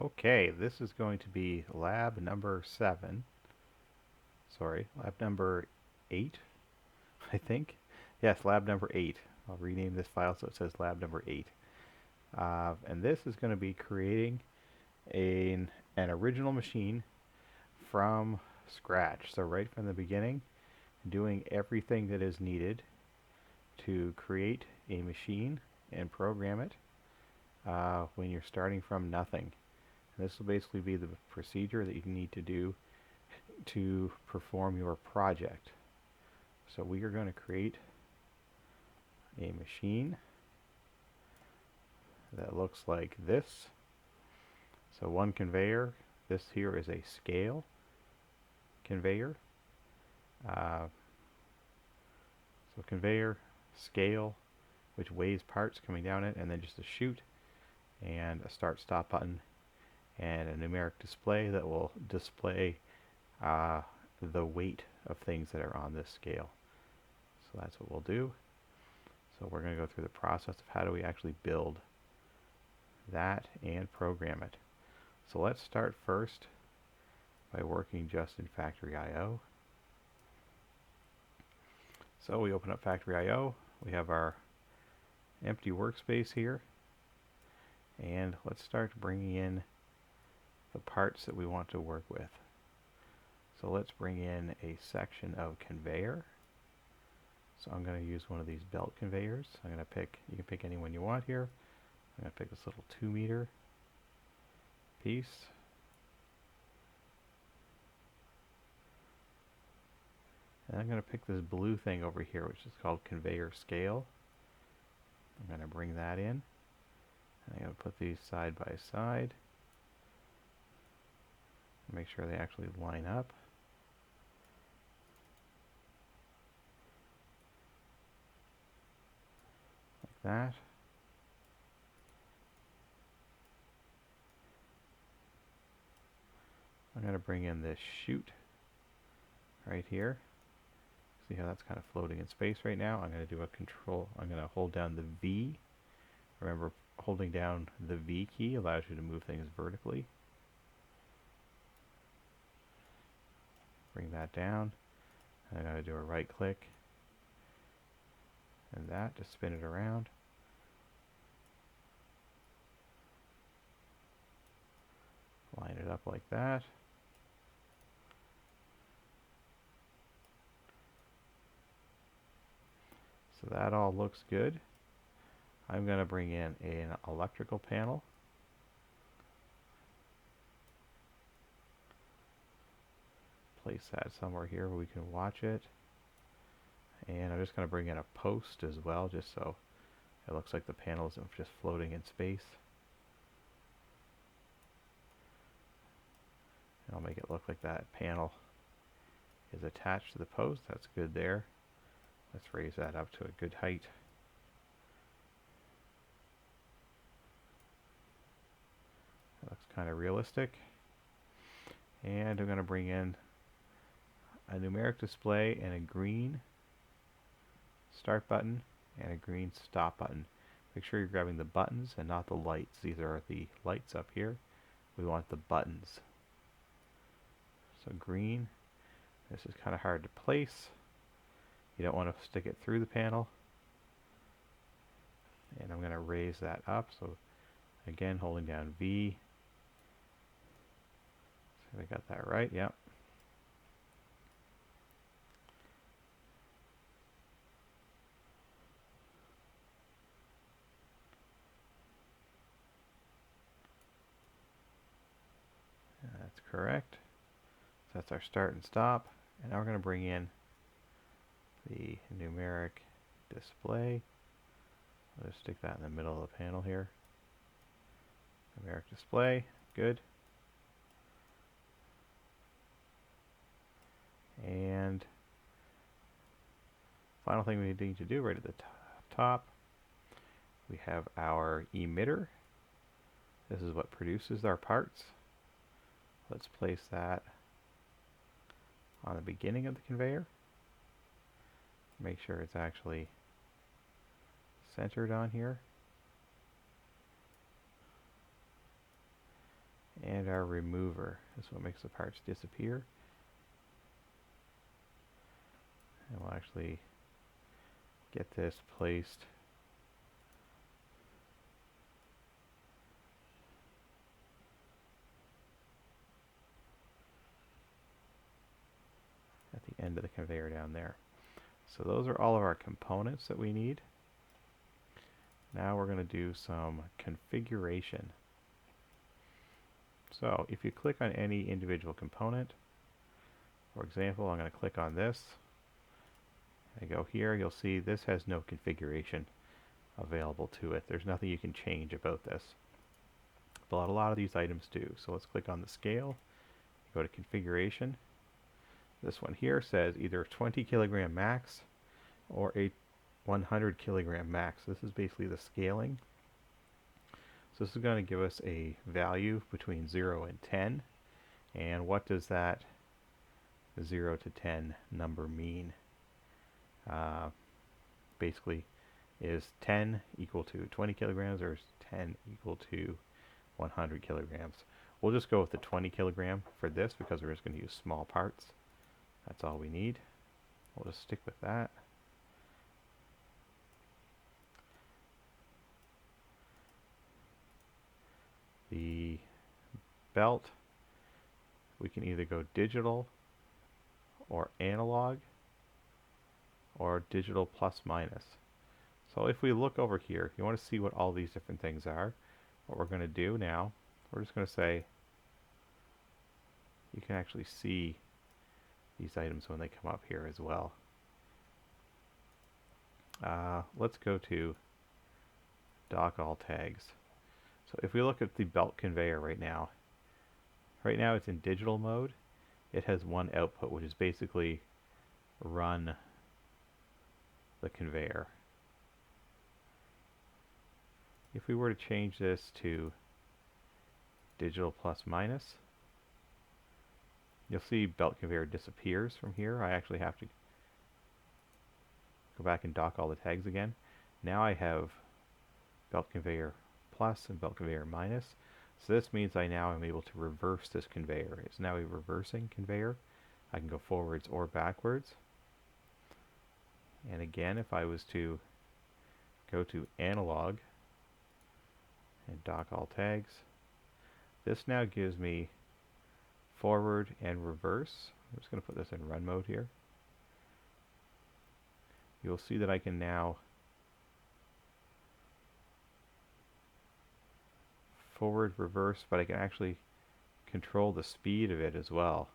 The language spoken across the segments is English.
Okay, this is going to be lab number 7. Sorry, lab number 8, I think. Yes, lab number 8. I'll rename this file so it says lab number 8. And this is going to be creating an original machine from scratch. So right from the beginning, doing everything that is needed to create a machine and program it when you're starting from nothing. And this will basically be the procedure that you need to do to perform your project. So we are going to create a machine that looks like this. So one conveyor. This here is a scale conveyor. So conveyor, scale, which weighs parts coming down it, and then just a chute and a start-stop button and a numeric display that will display the weight of things that are on this scale. So that's what we'll do. So we're going to go through the process of how do we actually build that and program it. So let's start first by working just in Factory I/O. So we open up Factory I/O. We have our empty workspace here. And let's start bringing in the parts that we want to work with. So let's bring in a section of conveyor. So I'm going to use one of these belt conveyors. I'm going to pick, you can pick any one you want here. I'm going to pick this little 2-meter piece. And I'm going to pick this blue thing over here, which is called conveyor scale. I'm going to bring that in. And I'm going to put these side by side. Make sure they actually line up. Like that. I'm going to bring in this chute right here. See how that's kind of floating in space right now? I'm going to do a control. I'm going to hold down the V. Remember, holding down the V key allows you to move things vertically. Bring that down. I'm going to do a right click and that to spin it around. Line it up like that. So that all looks good. I'm going to bring in an electrical panel. Place that somewhere here where we can watch it. And I'm just going to bring in a post as well, just so it looks like the panel isn't just floating in space. And I'll make it look like that panel is attached to the post. That's good there. Let's raise that up to a good height. That looks kind of realistic. And I'm going to bring in a numeric display and a green start button and a green stop button. Make sure you're grabbing the buttons and not the lights. These are the lights up here. We want the buttons. So green. This is kind of hard to place. You don't want to stick it through the panel. And I'm going to raise that up. So again, holding down V. So we got that right. Yep. That's correct. So that's our start and stop. And now we're going to bring in the numeric display. I'll just stick that in the middle of the panel here. Numeric display, good. And final thing we need to do right at the top, we have our emitter. This is what produces our parts. Let's place that on the beginning of the conveyor. Make sure it's actually centered on here. and our remover. This is what makes the parts disappear. And we'll actually get this placed at the end of the conveyor down there. So those are all of our components that we need. Now we're going to do some configuration. So if you click on any individual component, for example, I'm going to click on this. I go here, you'll see this has no configuration available to it. There's nothing you can change about this. But a lot of these items do. So let's click on the scale, go to configuration. This one here says either 20 kilogram max or a 100 kilogram max. This is basically the scaling. So this is going to give us a value between 0 and 10. And what does that 0 to 10 number mean? Basically, is 10 equal to 20 kilograms or is 10 equal to 100 kilograms? We'll just go with the 20 kilogram for this because we're just going to use small parts. That's all we need. We'll just stick with that. The belt, we can either go digital or analog or digital plus minus. So if we look over here, if you want to see what all these different things are, what we're going to do now, we're just going to say, you can actually see these items when they come up here as well. Let's go to dock all tags. So if we look at the belt conveyor right now it's in digital mode. It has one output, which is basically run the conveyor. If we were to change this to digital plus minus, you'll see belt conveyor disappears from here. I actually have to go back and dock all the tags again. Now I have belt conveyor plus and belt conveyor minus. So this means I now am able to reverse this conveyor. It's now a reversing conveyor. I can go forwards or backwards. And again, if I was to go to analog and dock all tags, this now gives me forward and reverse. I'm just going to put this in run mode here. You'll see that I can now forward, reverse, but I can actually control the speed of it as well.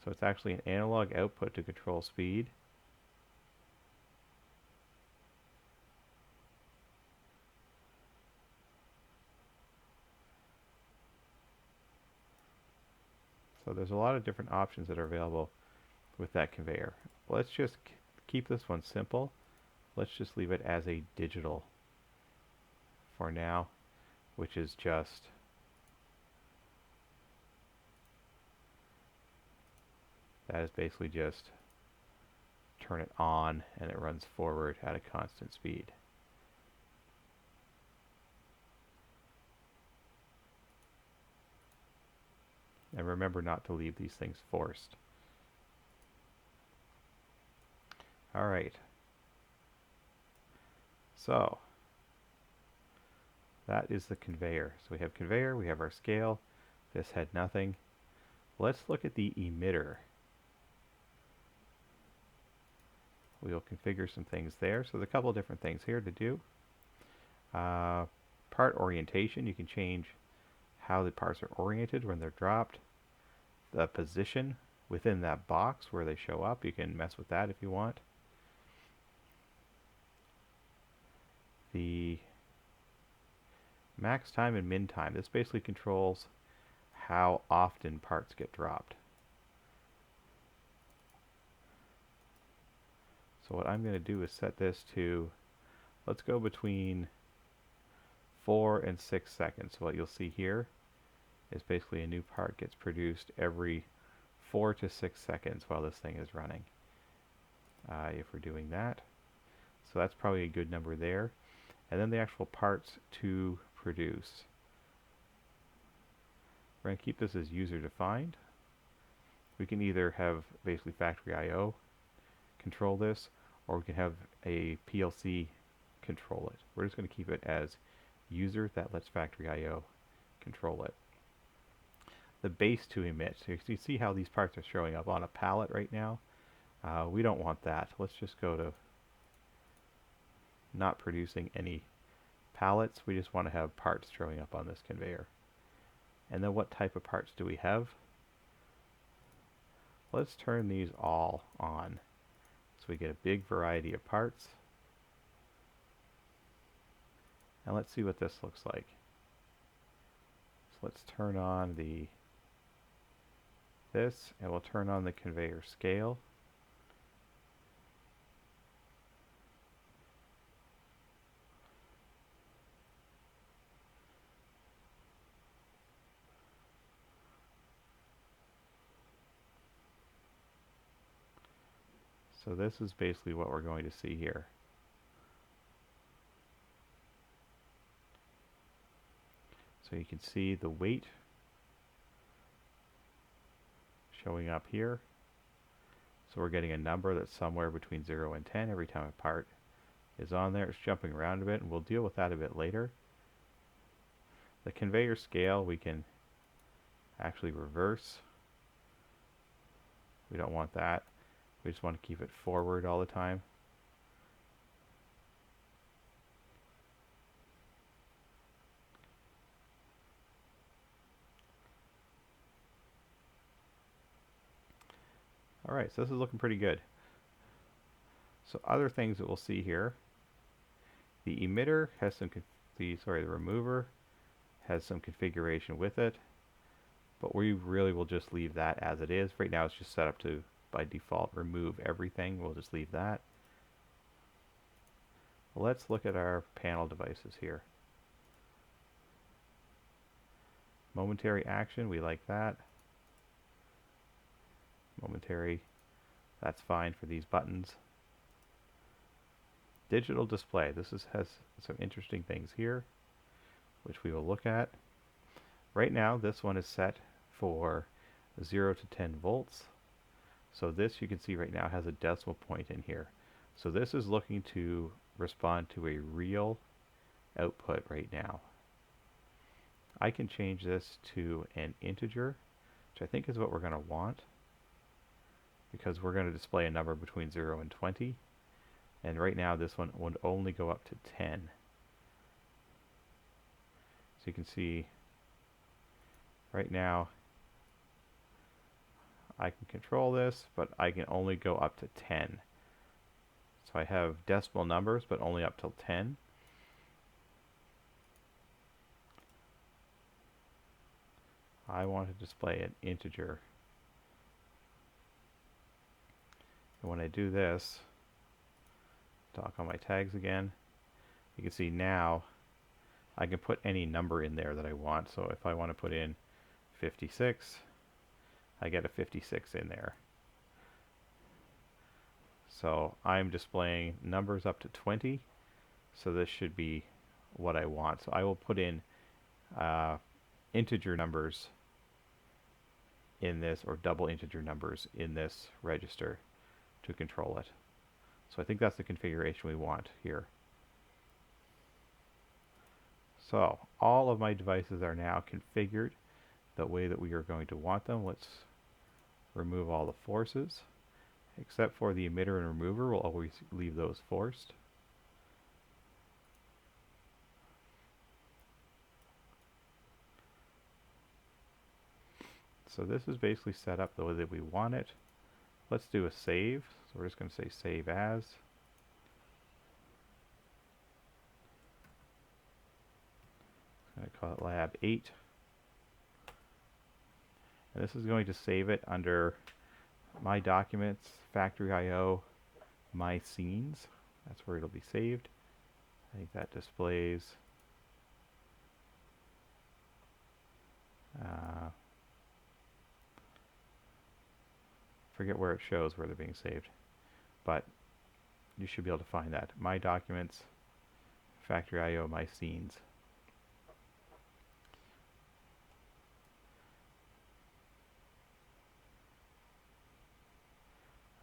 So it's actually an analog output to control speed. So there's a lot of different options that are available with that conveyor. Let's just keep this one simple. Let's just leave it as a digital for now, which is just that is basically just turn it on and it runs forward at a constant speed. And remember not to leave these things forced. All right. So that is the conveyor. So we have conveyor, we have our scale. This had nothing. Let's look at the emitter. We'll configure some things there. So there's a couple of different things here to do. Part orientation, you can change how the parts are oriented when they're dropped. The position within that box where they show up, you can mess with that if you want. The max time and min time, this basically controls how often parts get dropped. So what I'm going to do is set this to, let's go between 4 and 6 seconds. So what you'll see here is basically a new part gets produced every 4 to 6 seconds while this thing is running. If we're doing that. So that's probably a good number there. and then the actual parts to produce. We're going to keep this as user defined. We can either have basically factory I/O control this, or we can have a PLC control it. We're just going to keep it as user. That lets factory I/O control it. The base to emit. So you see how these parts are showing up on a palette right now. We don't want that. Let's just go to not producing any pallets. We just want to have parts showing up on this conveyor. And then what type of parts do we have? Let's turn these all on, so we get a big variety of parts. And let's see what this looks like. So let's turn on this, and we'll turn on the conveyor scale. So this is basically what we're going to see here. So you can see the weight showing up here. So we're getting a number that's somewhere between 0 and 10 every time a part is on there. It's jumping around a bit, and we'll deal with that a bit later. The conveyor scale we can actually reverse. We don't want that. We just want to keep it forward all the time. Alright, so this is looking pretty good. So other things that we'll see here, the emitter has some, the remover has some configuration with it, but we really will just leave that as it is. Right now it's just set up to, by default, remove everything. We'll just leave that. Let's look at our panel devices here. Momentary action, we like that. Momentary, that's fine for these buttons. Digital display, this has some interesting things here, which we will look at. Right now this one is set for 0 to 10 volts. So this, you can see right now, has a decimal point in here. So this is looking to respond to a real output right now. I can change this to an integer, which I think is what we're going to want, because we're going to display a number between 0 and 20. And right now this one would only go up to 10. So you can see right now I can control this, but I can only go up to 10. So I have decimal numbers, but only up till 10. I want to display an integer. And when I do this, talk on my tags again, you can see now I can put any number in there that I want. So if I want to put in 56, I get a 56 in there. So I'm displaying numbers up to 20, so this should be what I want. So I will put in integer numbers in this, or double integer numbers in this register to control it. So I think that's the configuration we want here. So all of my devices are now configured the way that we are going to want them. Let's remove all the forces, except for the emitter and remover. We'll always leave those forced. So this is basically set up the way that we want it. Let's do a save. So we're just going to say save as. I'm going to call it Lab 8. And this is going to save it under My Documents, Factory I/O, My Scenes. That's where it'll be saved. I think that displays forget where it shows where they're being saved, but you should be able to find that. My Documents, factory IO my scenes.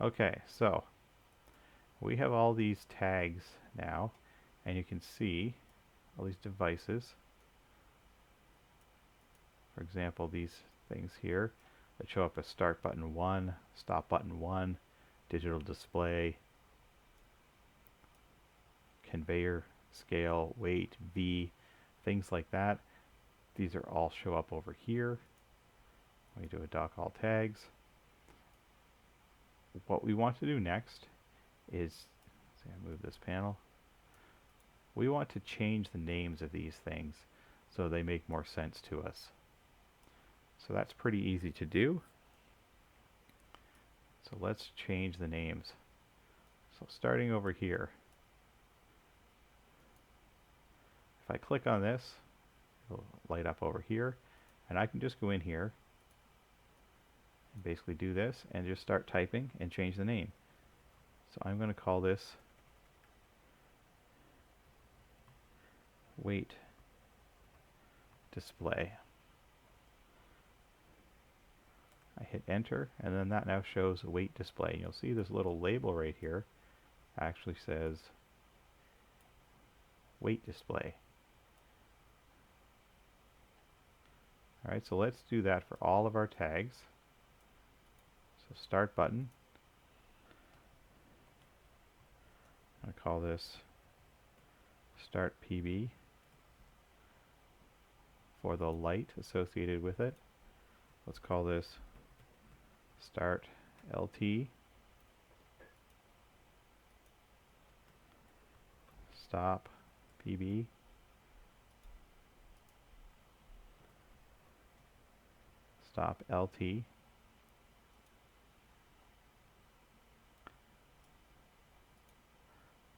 Okay, so we have all these tags now, and you can see all these devices. For example, these things here that show up as start button 1, stop button 1, digital display, conveyor, scale, weight, V, things like that. These are all show up over here. We do a doc all tags. What we want to do next is, see, I move this panel. We want to change the names of these things so they make more sense to us. So that's pretty easy to do. So let's change the names. So starting over here, if I click on this, it'll light up over here, and I can just go in here and basically do this and just start typing and change the name. So I'm going to call this weight display. I hit enter, and then that now shows weight display. And you'll see this little label right here actually says weight display. Alright, so let's do that for all of our tags. So start button. I'm going to call this start PB for the light associated with it. Let's call this start LT, stop PB, stop LT,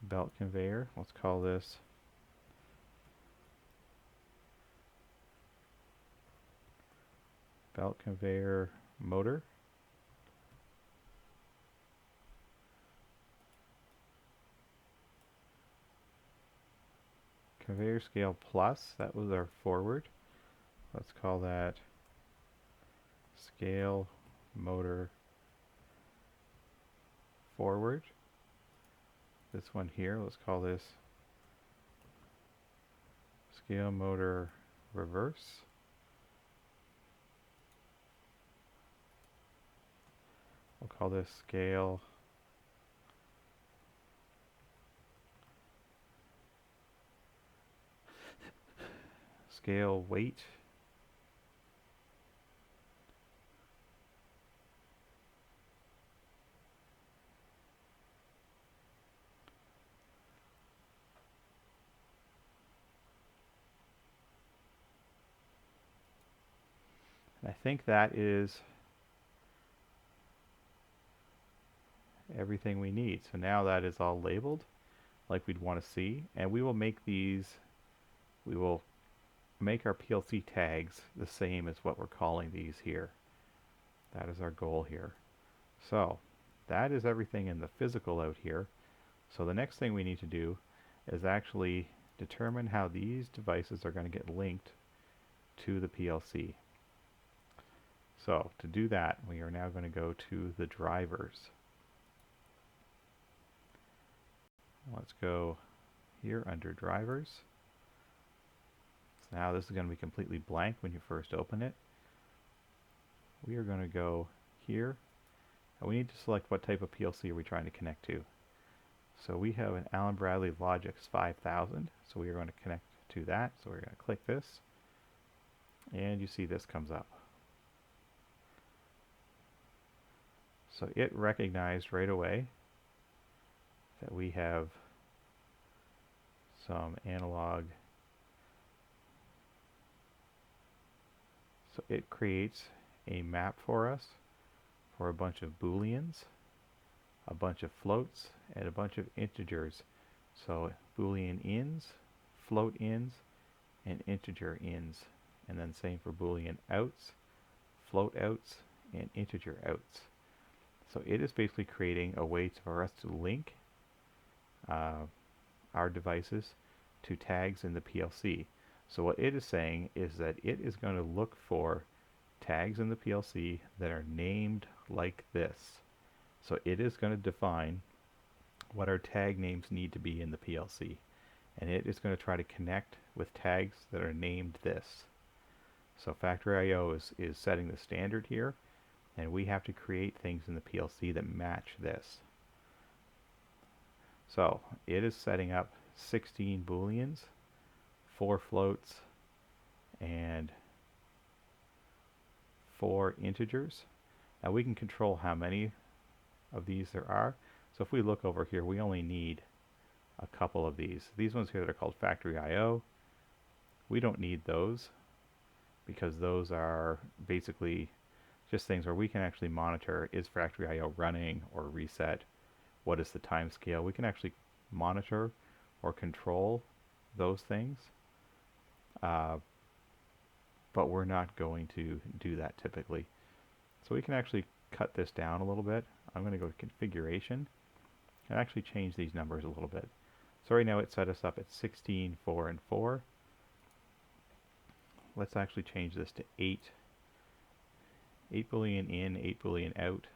belt conveyor. Let's call this belt conveyor motor. Conveyor scale plus, that was our forward. Let's call that scale motor forward. This one here, let's call this scale motor reverse. We'll call this scale weight. And I think that is everything we need. So now that is all labeled like we'd want to see, and we will make our PLC tags the same as what we're calling these here. That is our goal here. So that is everything in the physical out here. So the next thing we need to do is actually determine how these devices are going to get linked to the PLC. So to do that, we are now going to go to the drivers. Let's go here under drivers. So now this is going to be completely blank when you first open it. We are going to go here, and we need to select what type of PLC are we trying to connect to. So we have an Allen Bradley Logix 5000, so we are going to connect to that. So we're going to click this, and you see this comes up. So it recognized right away that we have some analog. So it creates a map for us for a bunch of booleans, a bunch of floats, and a bunch of integers. So boolean ins, float ins, and integer ins. And then same for boolean outs, float outs, and integer outs. So it is basically creating a way for us to link our devices to tags in the PLC. So what it is saying is that it is going to look for tags in the PLC that are named like this. So it is going to define what our tag names need to be in the PLC. And it is going to try to connect with tags that are named this. So Factory.io is setting the standard here, and we have to create things in the PLC that match this. So it is setting up 16 booleans, 4 floats, and 4 integers. Now we can control how many of these there are. So if we look over here, we only need a couple of these. These ones here that are called Factory.io, we don't need those because those are basically just things where we can actually monitor, is Factory.io running or reset? What is the time scale? We can actually monitor or control those things, but we're not going to do that typically. So we can actually cut this down a little bit. I'm going to go to configuration and actually change these numbers a little bit. So right now it set us up at 16, 4, and 4. Let's actually change this to 8. 8 boolean in, 8 boolean out,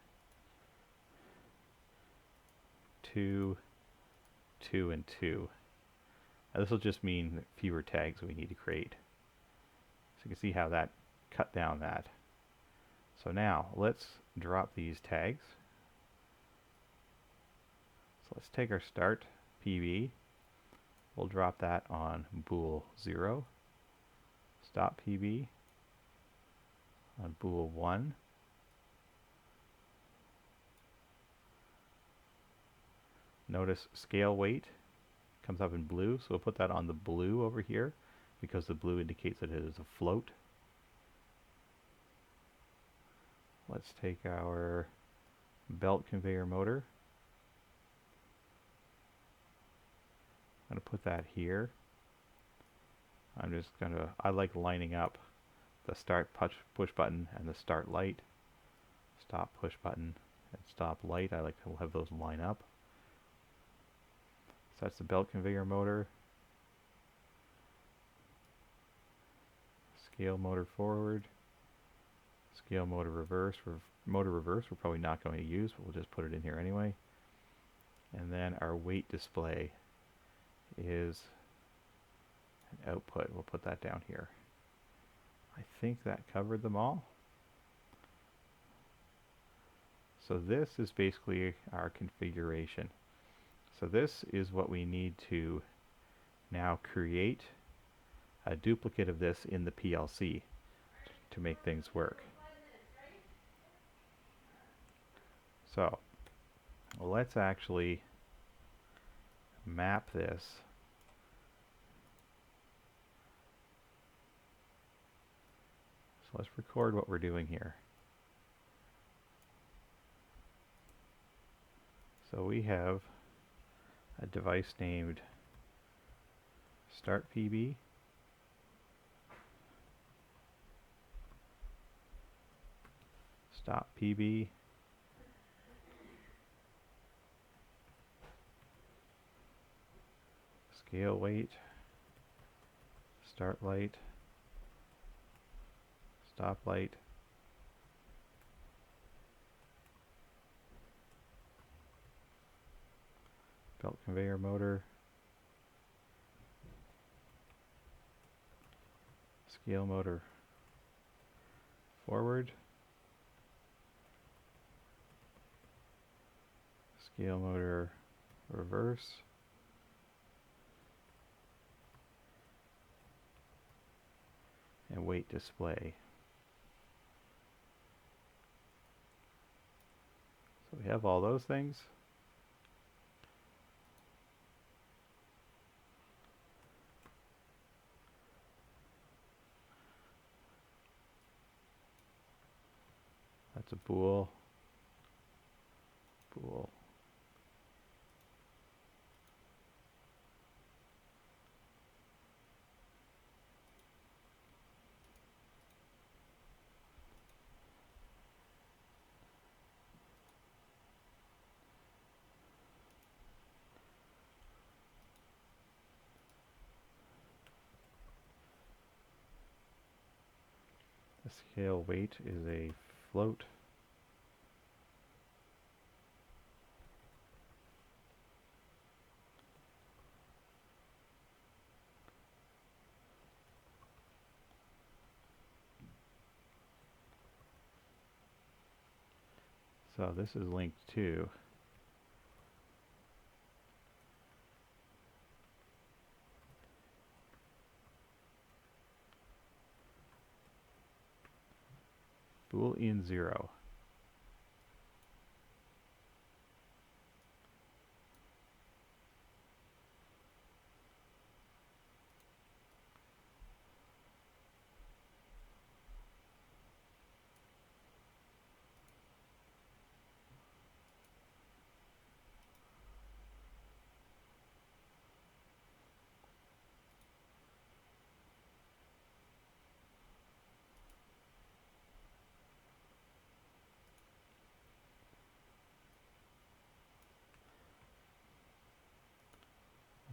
2, 2, and 2. Now this will just mean fewer tags we need to create. So you can see how that cut down that. So now let's drop these tags. So let's take our start PB. We'll drop that on bool 0. Stop PB on bool 1. Notice scale weight comes up in blue, so we'll put that on the blue over here because the blue indicates that it is a float. Let's take our belt conveyor motor. I'm going to put that here. I like lining up the start push button and the start light, stop push button and stop light. I like to have those line up. So that's the belt conveyor motor. Scale motor forward. Scale motor reverse. Motor reverse we're probably not going to use, but we'll just put it in here anyway. And then our weight display is an output. We'll put that down here. I think that covered them all. So this is basically our configuration. So this is what we need to now create a duplicate of this in the PLC to make things work. So let's actually map this. So let's record what we're doing here. So we have a device named Start PB, Stop PB, Scale weight, Start light, Stop light, belt conveyor motor, scale motor forward, scale motor reverse, and weight display. So we have all those things. That's a bool, bool. scale weight is a float. So this is linked to Boolean 0.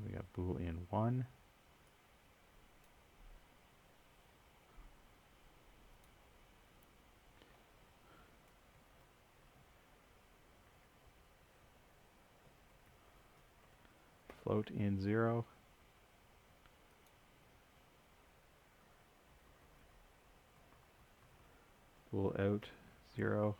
We got Boolean 1. Float in 0. Bool out 0.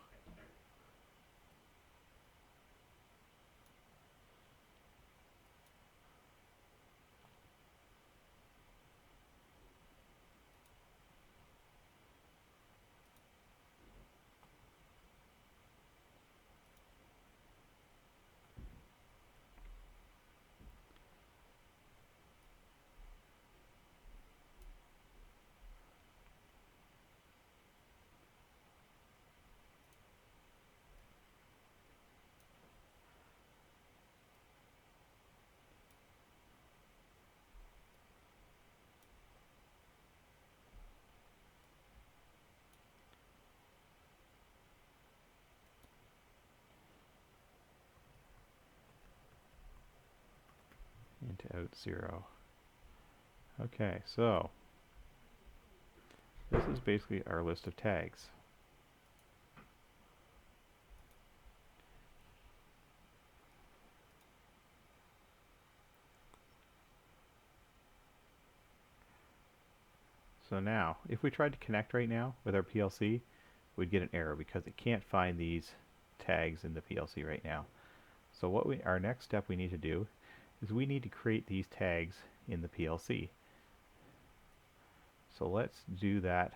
Into out 0. Okay, so this is basically our list of tags. So now, if we tried to connect right now with our PLC, we'd get an error because it can't find these tags in the PLC right now. So our next step we need to do is we need to create these tags in the PLC. So let's do that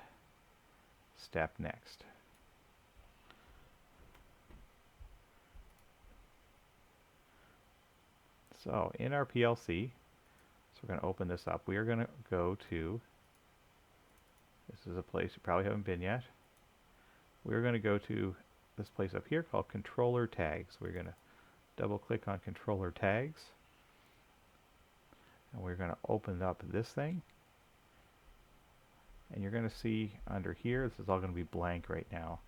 step next. So in our PLC, so we're going to open this up. We are going to go to, this is a place you probably haven't been yet. We're going to go to this place up here called controller tags. We're going to double click on controller tags. And we're going to open up this thing. And you're going to see under here, this is all going to be blank right now.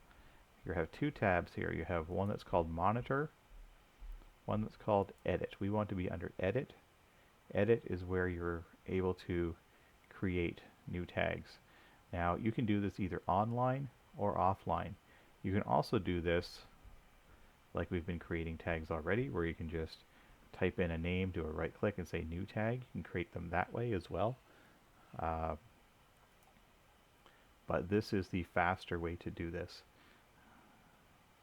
You have two tabs here. You have one that's called monitor, one that's called edit. We want to be under edit. Edit is where you're able to create new tags. Now you can do this either online or offline. You can also do this like we've been creating tags already, where you can just type in a name, do a right click and say new tag. You can create them that way as well. But this is the faster way to do this.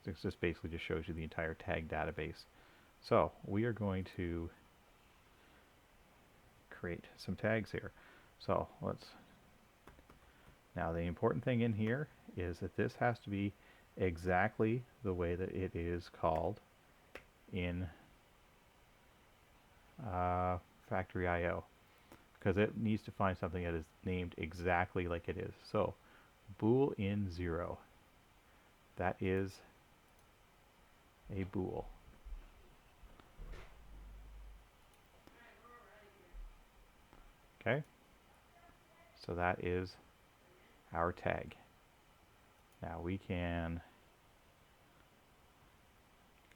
This just basically just shows you the entire tag database. So we are going to create some tags here. So now the important thing in here is that this has to be exactly the way that it is called in factory IO, because it needs to find something that is named exactly like it is. So bool in 0, that is a bool. Okay, so that is our tag. Now we can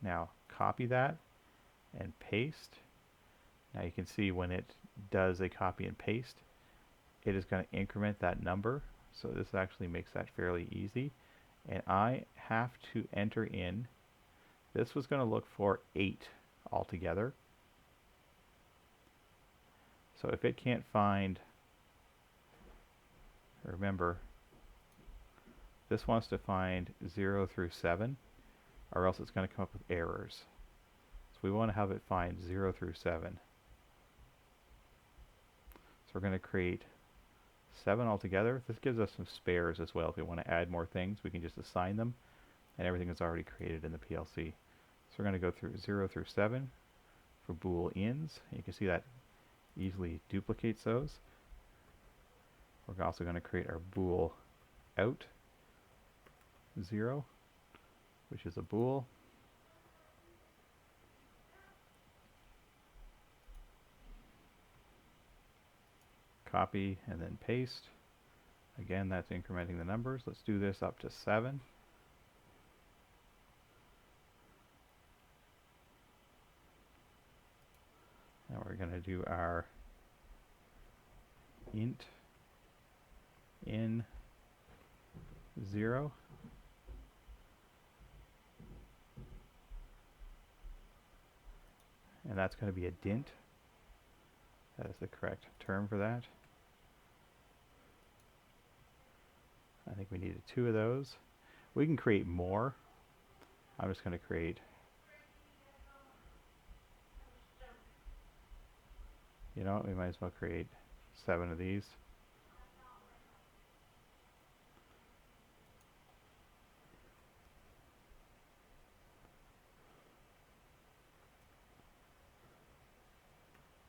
now copy that and paste. Now you can see when it does a copy and paste, it is going to increment that number So this actually makes that fairly easy. And I have to enter in, this was going to look for 8 altogether. So if it can't find, remember, this wants to find 0 through 7, or else it's going to come up with errors. So we want to have it find 0 through 7. So we're going to create 7 altogether. This gives us some spares as well. If we want to add more things, we can just assign them, and everything is already created in the PLC. So we're going to go through 0 through 7 for bool ins. You can see that easily duplicates those. We're also going to create our bool out 0, which is a bool. Copy and then paste. Again, that's incrementing the numbers. Let's do this up to 7. And we're going to do our int in 0. And that's going to be a dint. That is the correct term for that. I think we needed 2 of those. We can create more. I'm just going to create, you know what, we might as well create 7 of these.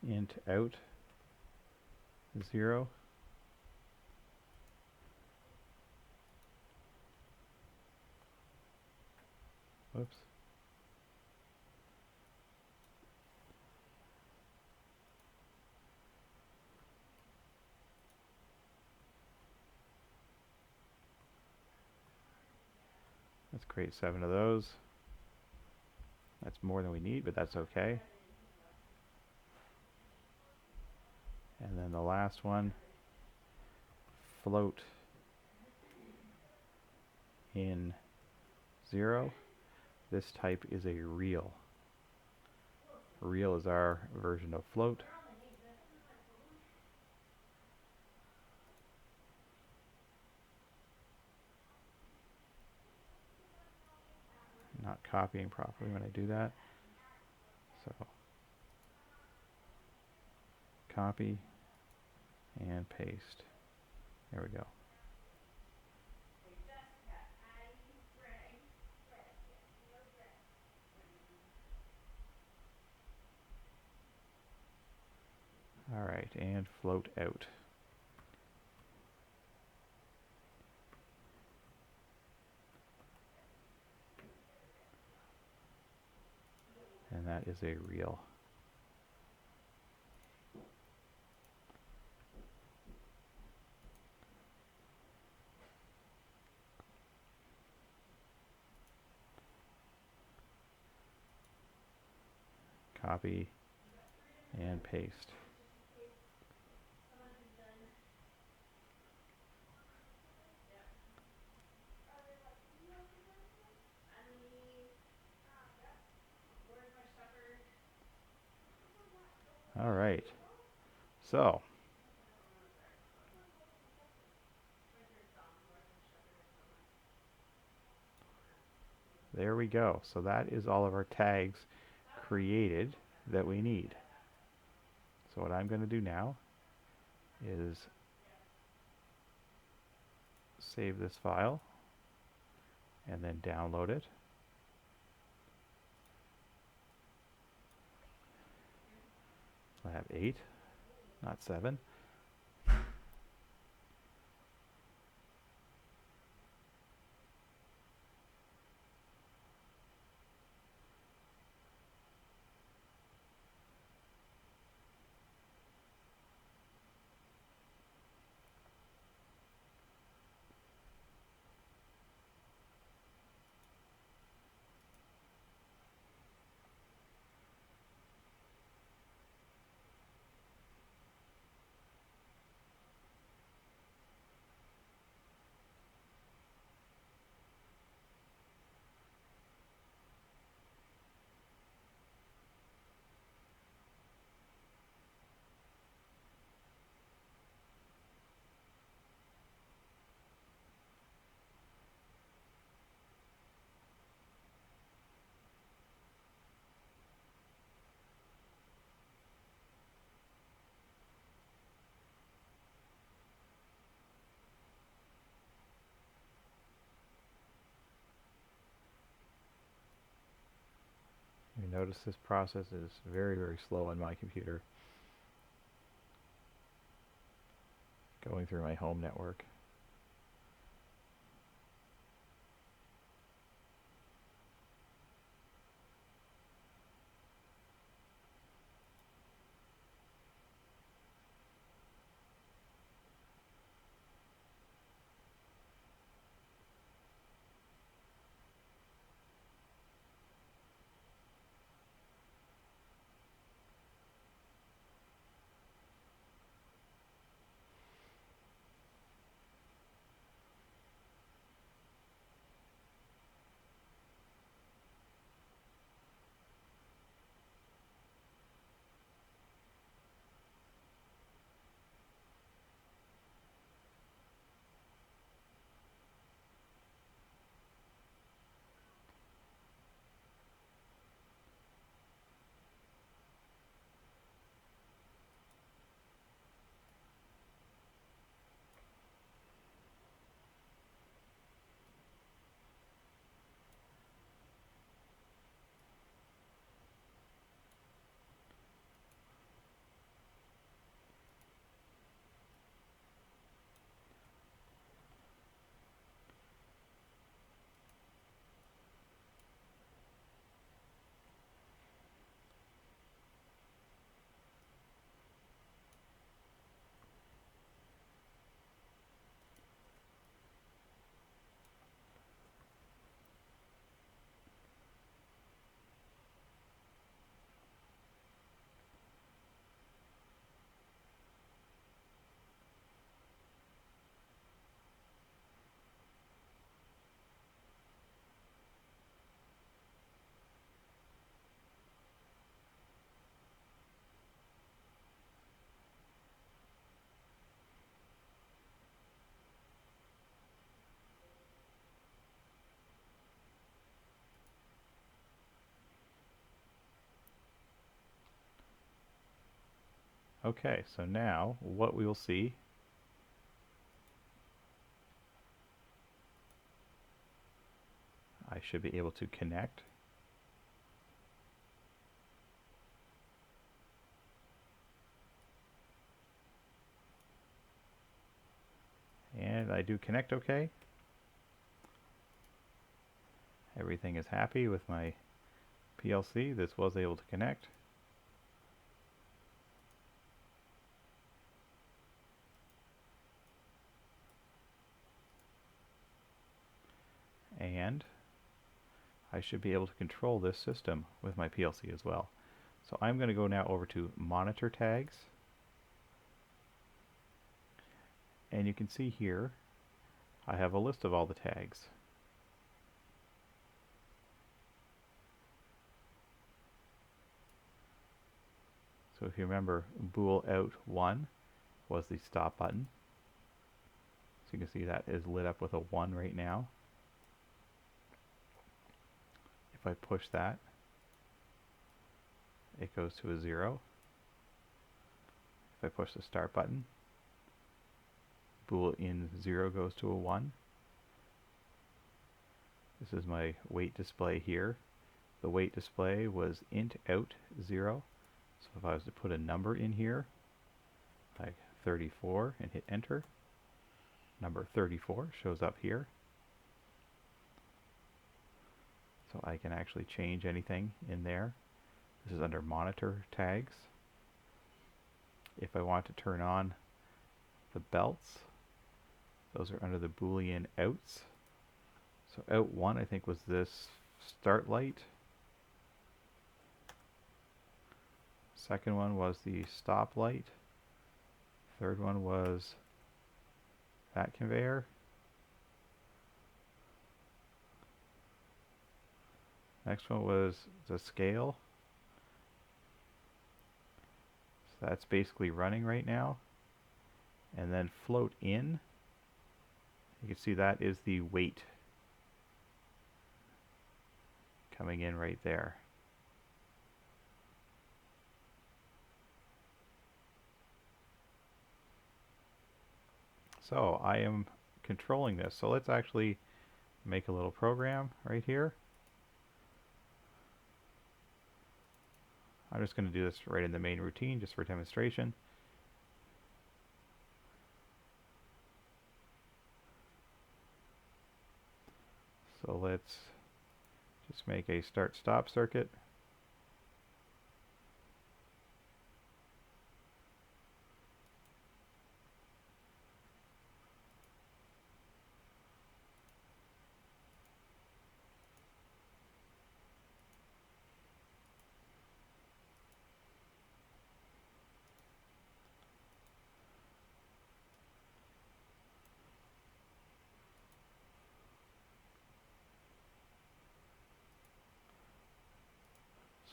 Int out 0. Whoops. Let's create 7 of those. That's more than we need, but that's okay. And then the last one, float in 0. This type is a real. Real is our version of float. Not copying properly when I do that. So copy and paste. There we go. All right, and float out. And that is a real. Copy and paste. All right. So there we go. So that is all of our tags created that we need. So what I'm going to do now is save this file and then download it. Lab 8, not 7. notice this process is very, very slow on my computer, going through my home network. Okay, so now what we will see I should be able to connect and I do connect okay. Everything is happy with my PLC. This was able to connect. And I should be able to control this system with my PLC as well. So I'm going to go now over to monitor tags. And you can see here I have a list of all the tags. So if you remember, bool out 1 was the stop button. So you can see that is lit up with a 1 right now. If I push that, it goes to a 0. If I push the start button, bool in 0 goes to a 1. This is my weight display here. The weight display was int out 0. So if I was to put a number in here, like 34, and hit enter, number 34 shows up here. So I can actually change anything in there. This is under monitor tags. If I want to turn on the belts, those are under the Boolean outs. So out 1 I think was this start light. Second one was the stop light. Third one was that conveyor. Next one was the scale. So that's basically running right now. And then float in. You can see that is the weight coming in right there. So I am controlling this. So let's actually make a little program right here. I'm just going to do this right in the main routine just for demonstration. So let's just make a start-stop circuit.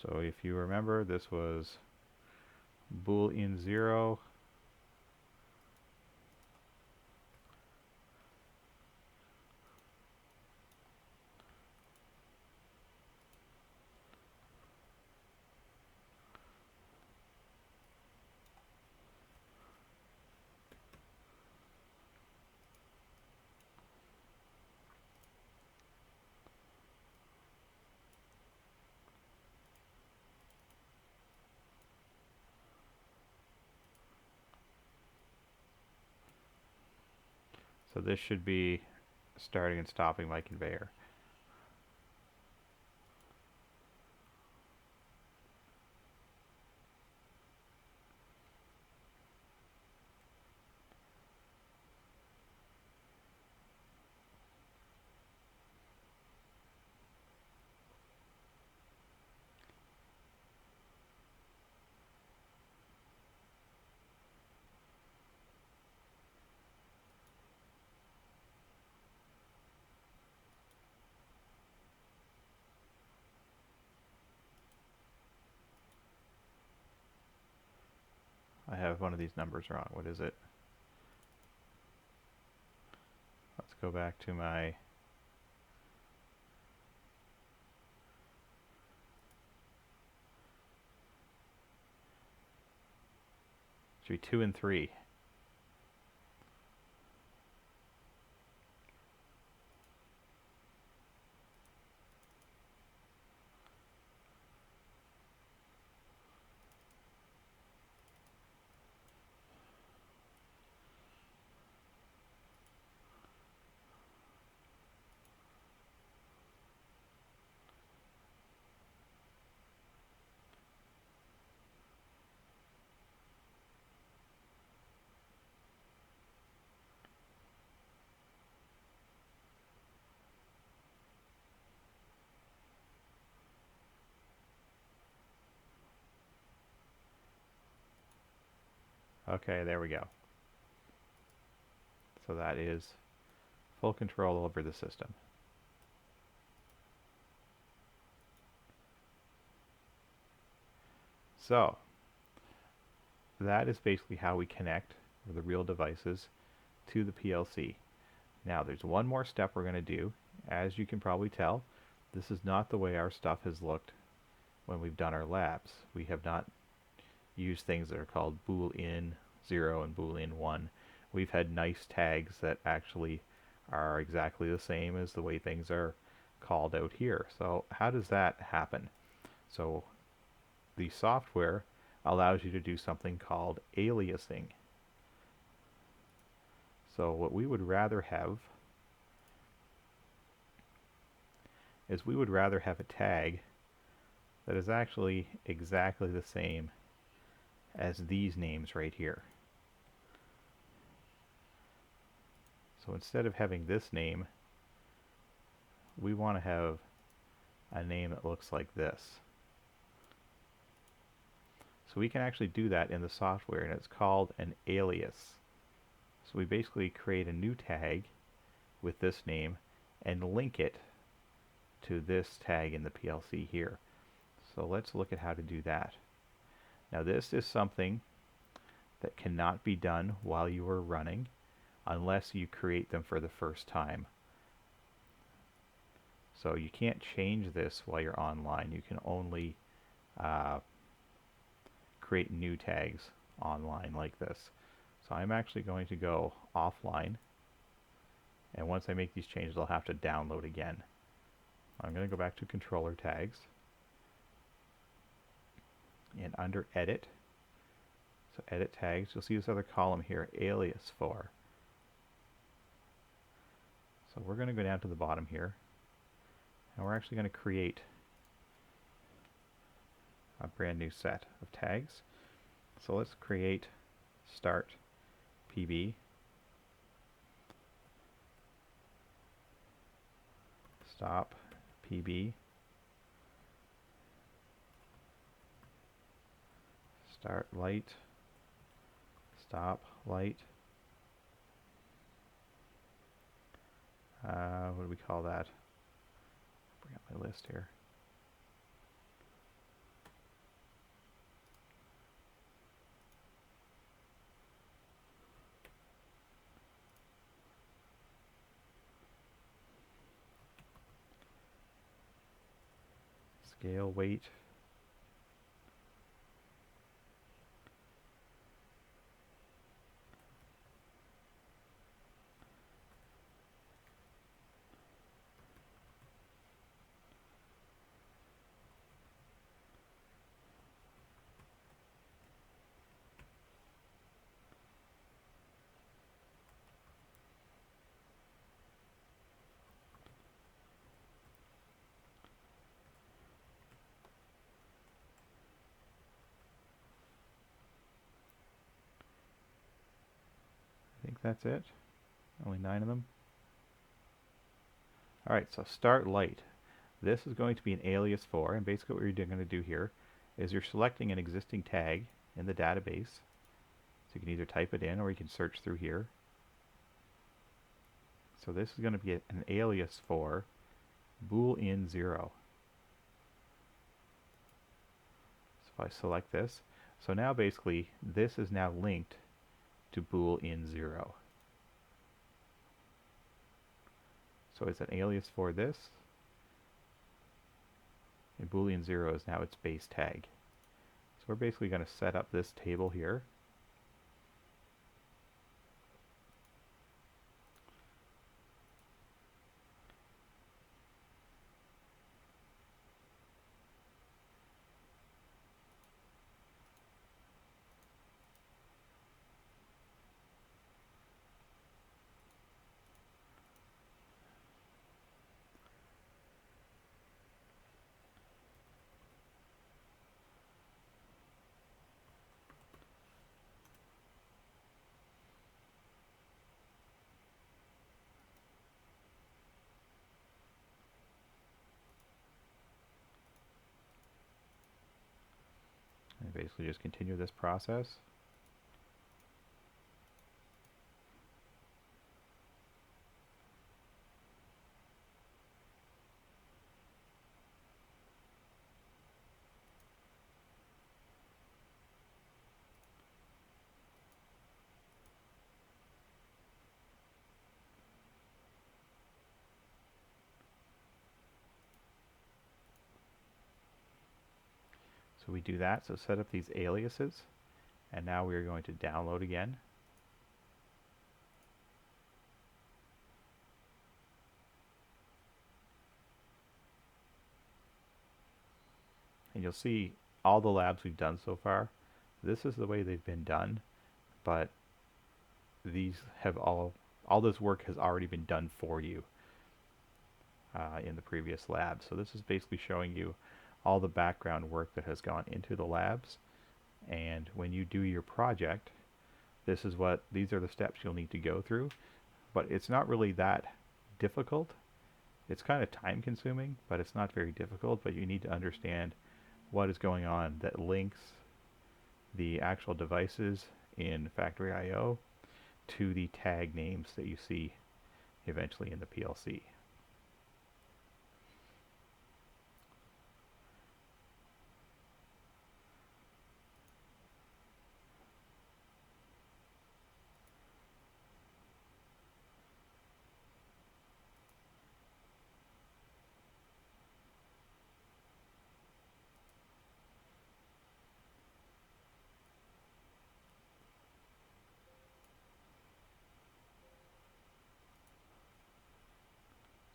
So if you remember, this was Boolean 0. So this should be starting and stopping my conveyor. I have one of these numbers wrong. What is it? Let's go back to my should be 2 and 3. Okay, there we go. So that is full control over the system. So that is basically how we connect the real devices to the PLC. Now there's one more step we're going to do. As you can probably tell, this is not the way our stuff has looked when we've done our labs. We have not used things that are called Boolean 0 and Boolean 1. We've had nice tags that actually are exactly the same as the way things are called out here. So how does that happen? So the software allows you to do something called aliasing. So what we would rather have is we would rather have a tag that is actually exactly the same as these names right here. So instead of having this name, we want to have a name that looks like this. So we can actually do that in the software, and it's called an alias. So we basically create a new tag with this name and link it to this tag in the PLC here. So let's look at how to do that. Now this is something that cannot be done while you are running unless you create them for the first time. So you can't change this while you're online. You can only create new tags online like this. So I'm actually going to go offline, and once I make these changes I'll have to download again. I'm going to go back to controller tags, And under edit, so edit tags, you'll see this other column here, alias for. So we're going to go down to the bottom here, and we're actually going to create a brand new set of tags. So let's create start PB, stop PB, start light, stop light. What do we call that? Bring up my list here. Scale weight. I think that's it. Only 9 of them. Alright, so start light. This is going to be an alias for, and basically what you're going to do here is you're selecting an existing tag in the database. So you can either type it in or you can search through here. So this is going to be an alias for boolean 0. So if I select this, so now basically this is now linked to boolean 0. So it's an alias for this, and boolean 0 is now its base tag. So we're basically going to set up this table here. And basically just continue this process. So we do that, so set up these aliases, and now we are going to download again. And you'll see all the labs we've done so far. This is the way they've been done, but these have all this work has already been done for you in the previous lab. So this is basically showing you all the background work that has gone into the labs, and when you do your project, these are the steps you'll need to go through. But it's not really that difficult. It's kind of time consuming, but it's not very difficult. But you need to understand what is going on that links the actual devices in Factory I/O to the tag names that you see eventually in the PLC.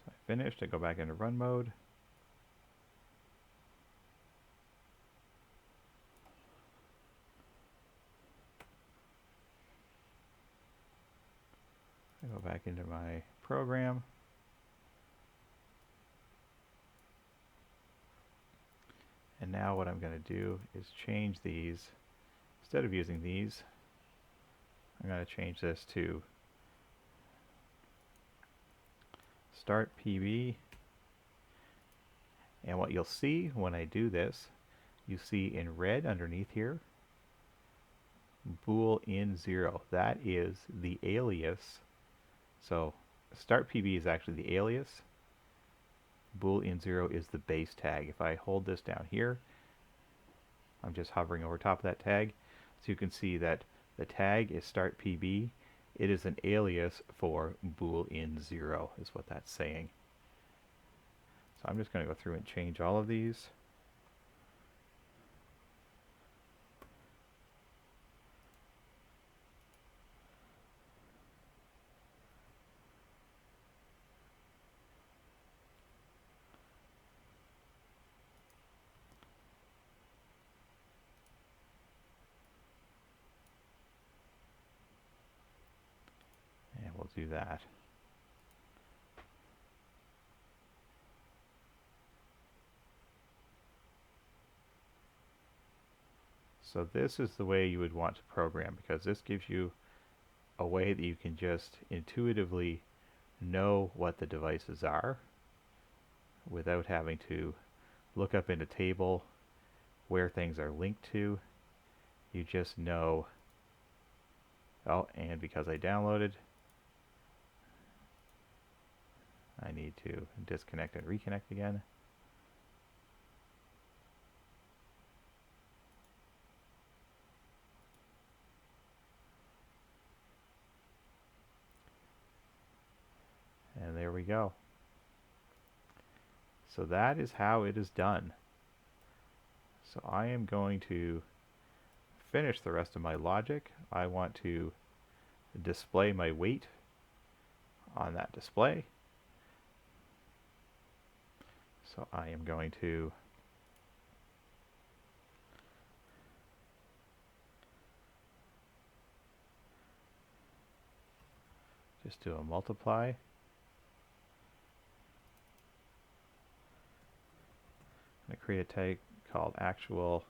So I finished, I go back into run mode. Go back into my program. And now what I'm going to do is change these. Instead of using these, I'm going to change this to start PB. And what you'll see when I do this, you see in red underneath here, bool in 0. That is the alias. So start PB is actually the alias. Bool in 0 is the base tag. If I hold this down here, I'm just hovering over top of that tag, so you can see that the tag is start PB. It is an alias for bool in 0 is what that's saying. So I'm just going to go through and change all of these. And we'll do that. So this is the way you would want to program, because this gives you a way that you can just intuitively know what the devices are without having to look up in a table where things are linked to. You just know, oh, and because I downloaded, I need to disconnect and reconnect again. And there we go. So that is how it is done. So I am going to finish the rest of my logic. I want to display my weight on that display. So I am going to just do a multiply. I'm going to create a tag called actual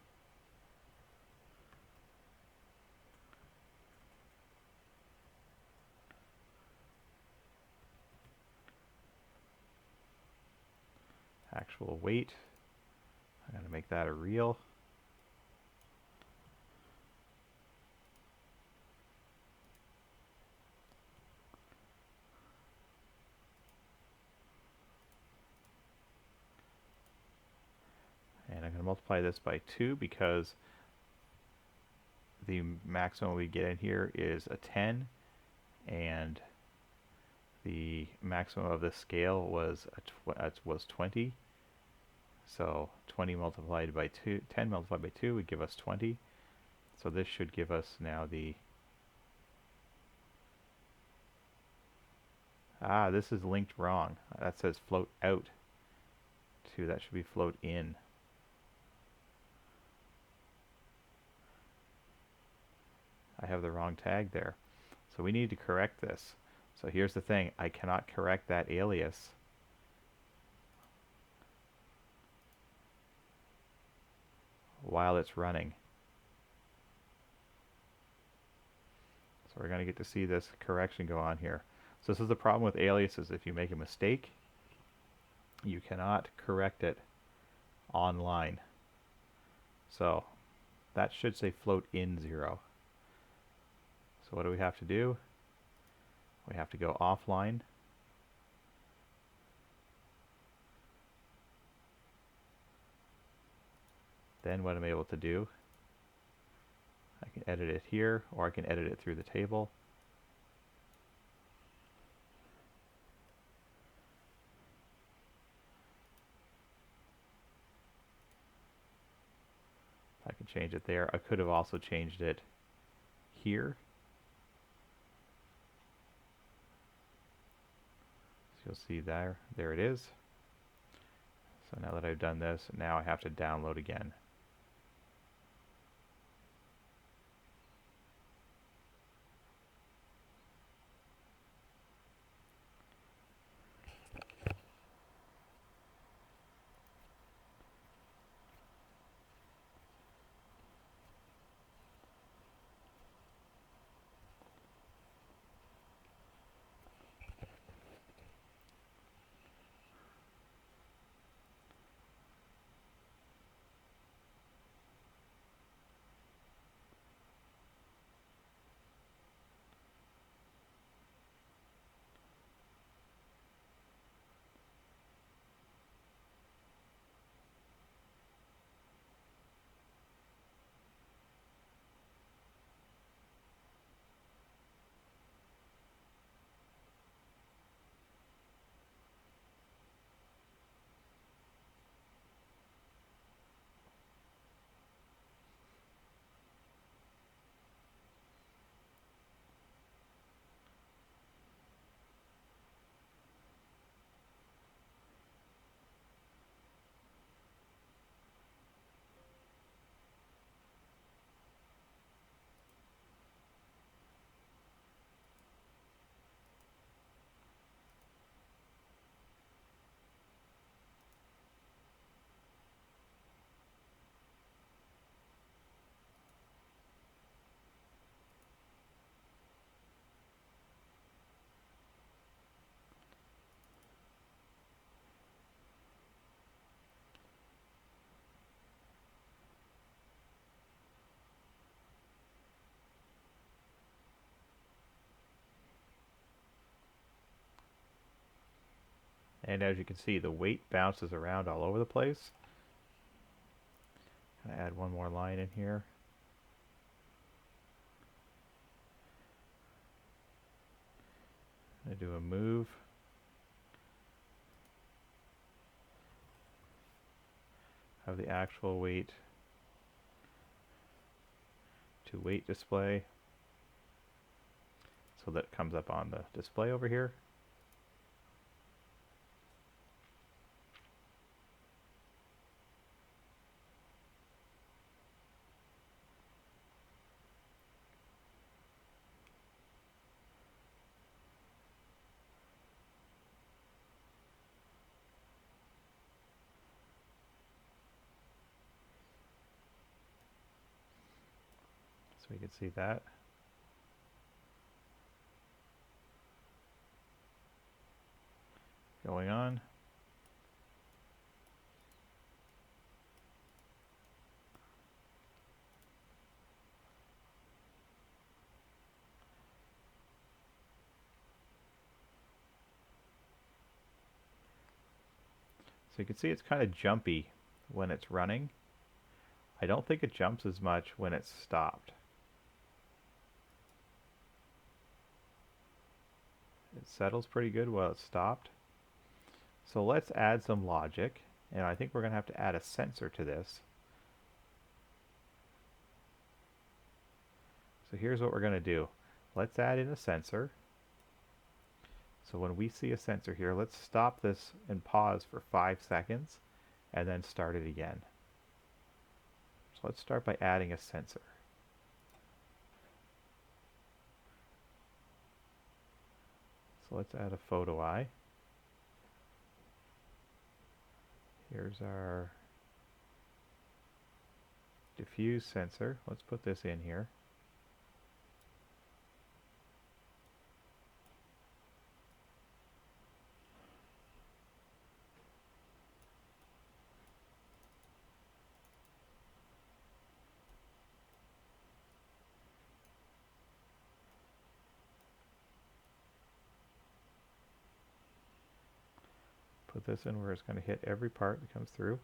weight. I'm going to make that a real. And I'm going to multiply this by 2 because the maximum we get in here is a 10, and the maximum of the scale was 20. So 20 multiplied by 2, 10 multiplied by 2 would give us 20. So this should give us now the, this is linked wrong. That says float out to, that should be float in. I have the wrong tag there. So we need to correct this. So here's the thing, I cannot correct that alias while it's running. So we're going to get to see this correction go on here. So this is the problem with aliases. If you make a mistake, you cannot correct it online. So that should say float in 0. So what do we have to do? We have to go offline. Then what I'm able to do, I can edit it here, or I can edit it through the table. I can change it there. I could have also changed it here. So you'll see there it is. So now that I've done this, now I have to download again. And as you can see, the weight bounces around all over the place. I'll add one more line in here. I do a move. Have the actual weight to weight display. So that comes up on the display over here. So we can see that. Going on. So you can see it's kind of jumpy when it's running. I don't think it jumps as much when it's stopped. It settles pretty good while it's stopped. So let's add some logic, and I think we're going to have to add a sensor to this. So here's what we're going to do. Let's add in a sensor. So when we see a sensor here, let's stop this and pause for 5 seconds and then start it again. So let's start by adding a sensor. So let's add a photo eye. Here's our diffuse sensor. Let's put this in here. Put this in where it's going to hit every part that comes through.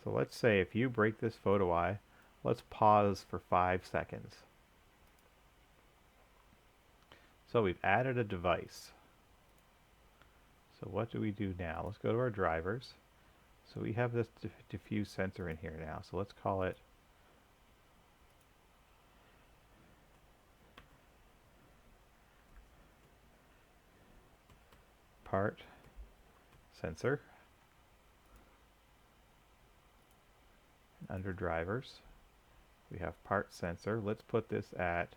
So let's say if you break this photo eye, let's pause for 5 seconds. So we've added a device. So what do we do now? Let's go to our drivers. So we have this diffuse sensor in here now. So let's call it part sensor. And under drivers, we have part sensor. Let's put this at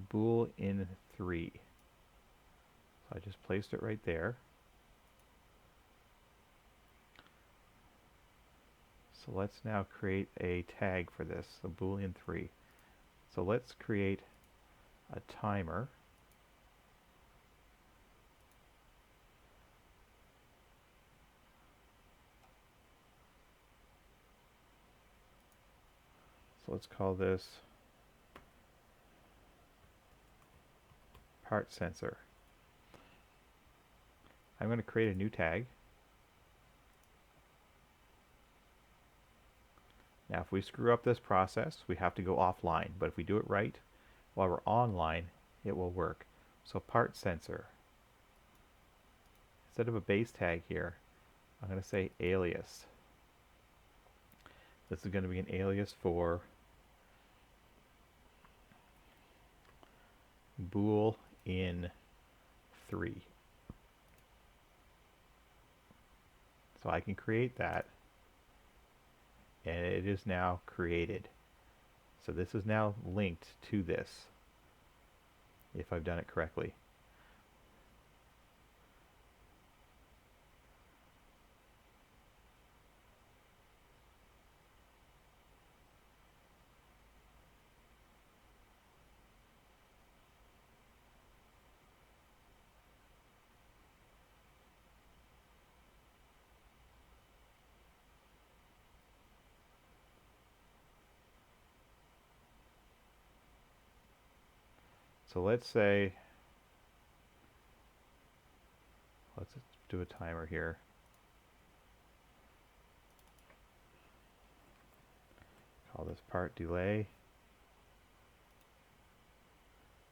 bool in 3. So I just placed it right there. So let's now create a tag for this, a boolean 3. So let's create a timer. So let's call this part sensor. I'm going to create a new tag. Now if we screw up this process, we have to go offline, but if we do it right while we're online, it will work. So part sensor. Instead of a base tag here, I'm going to say alias. This is going to be an alias for bool in 3. So I can create that, and it is now created. So this is now linked to this, if I've done it correctly. So let's say, let's do a timer here. Call this part delay.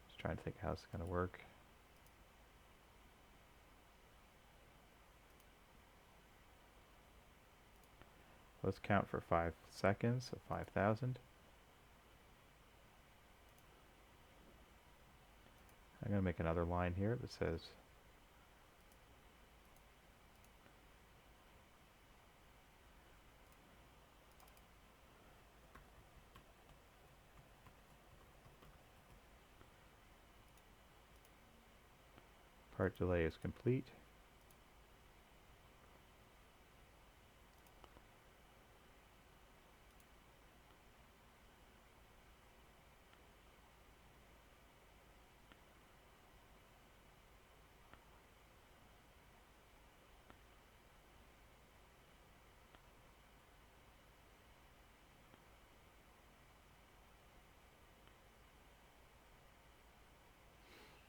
Just trying to think how it's going to work. Let's count for 5 seconds, so 5,000. I'm going to make another line here that says part delay is complete.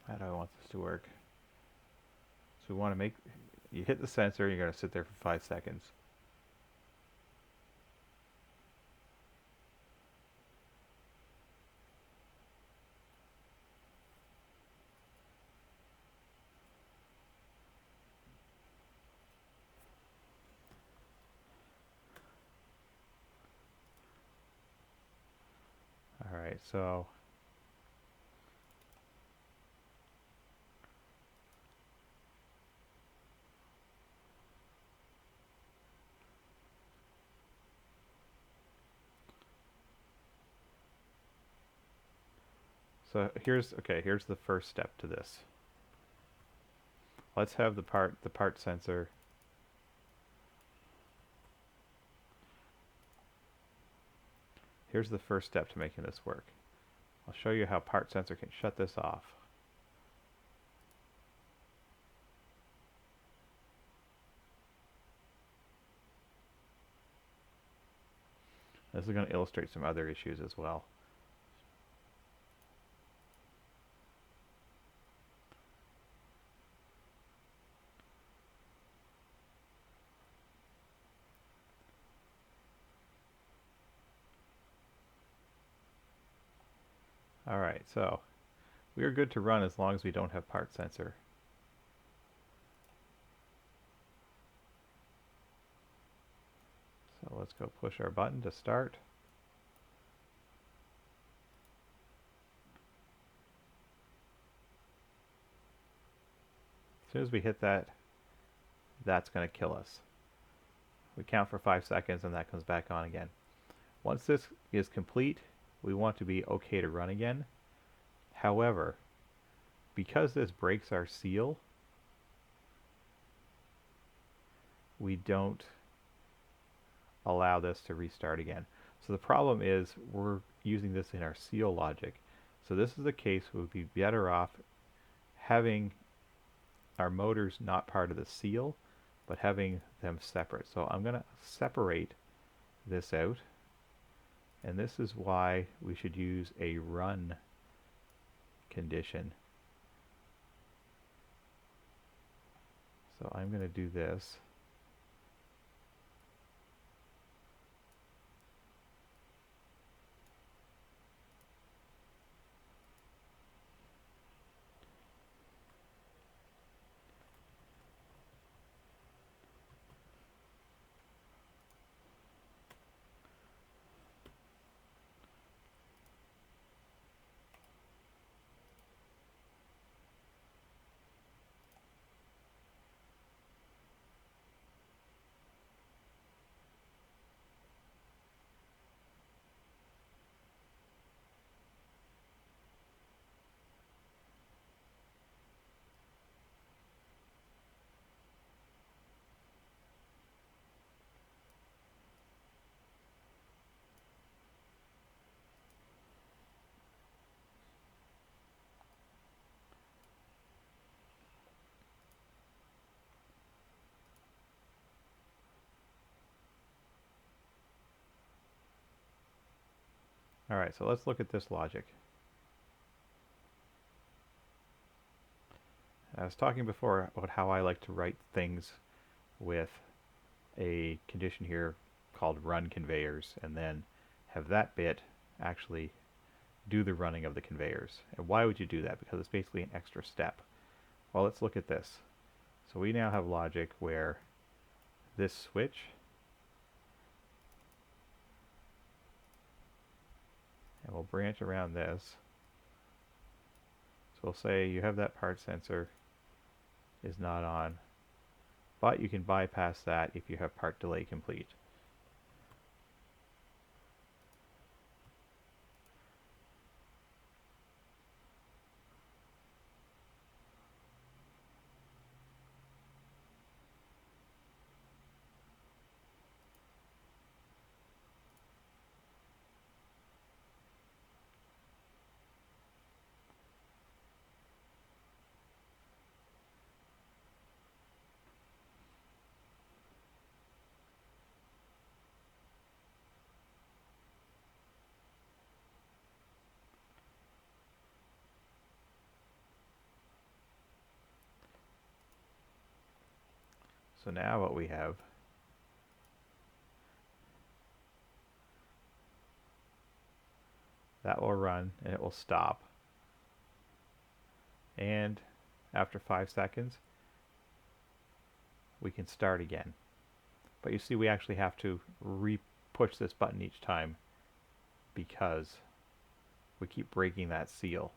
How do I want this to work? So we want to make, you hit the sensor, you're going to sit there for 5 seconds. Alright, so here's the first step to this. Let's have the part sensor. Here's the first step to making this work. I'll show you how part sensor can shut this off. This is going to illustrate some other issues as well. Alright, so we are good to run as long as we don't have part sensor. So let's go push our button to start. As soon as we hit that, that's going to kill us. We count for 5 seconds and that comes back on again. Once this is complete, we want to be okay to run again. However, because this breaks our seal, we don't allow this to restart again. So the problem is we're using this in our seal logic. So this is the case we would be better off having our motors not part of the seal, but having them separate. So I'm going to separate this out, and this is why we should use a run condition. So I'm going to do this. Alright, so let's look at this logic. I was talking before about how I like to write things with a condition here called run conveyors, and then have that bit actually do the running of the conveyors. And why would you do that? Because it's basically an extra step. Well, let's look at this. So we now have logic where this switch and we'll branch around this. So we'll say you have that part sensor is not on, but you can bypass that if you have part delay complete. So now what we have that will run and it will stop. And after 5 seconds, we can start again. But you see, we actually have to re-push this button each time because we keep breaking that seal.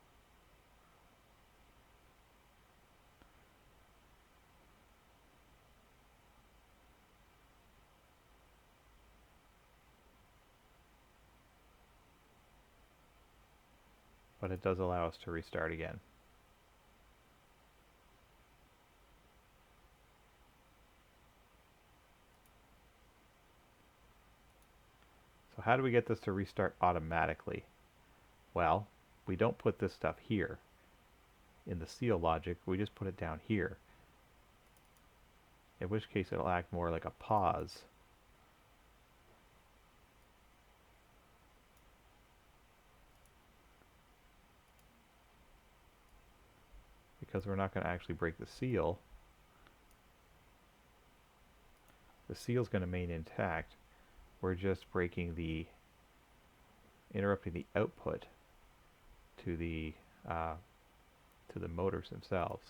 But it does allow us to restart again. So how do we get this to restart automatically? Well, we don't put this stuff here in the seal logic, we just put it down here. In which case it'll act more like a pause. Because we're not going to actually break the seal. The seal's going to remain intact. We're just breaking the, interrupting the output to the motors themselves.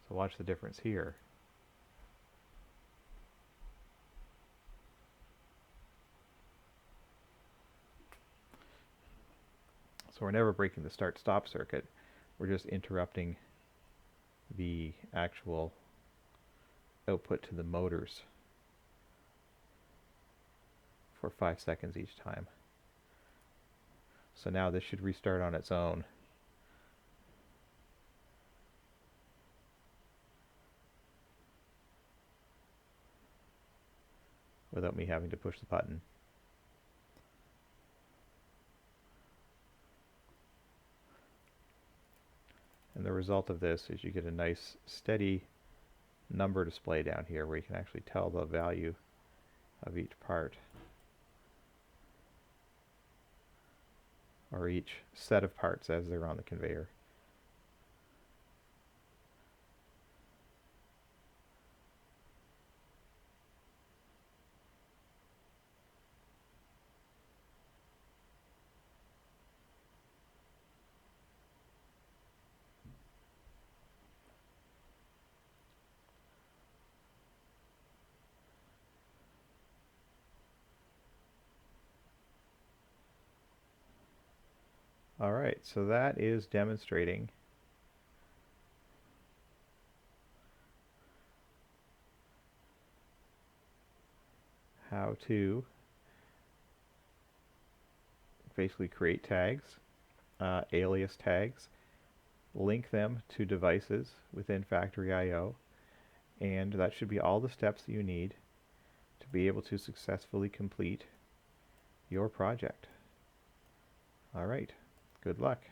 So watch the difference here. So we're never breaking the start-stop circuit. We're just interrupting the actual output to the motors for 5 seconds each time. So now this should restart on its own. Without me having to push the button. And the result of this is you get a nice steady number display down here where you can actually tell the value of each part, or each set of parts as they're on the conveyor. Alright, so that is demonstrating how to basically create tags, alias tags, link them to devices within Factory I/O, and that should be all the steps that you need to be able to successfully complete your project. Alright, good luck.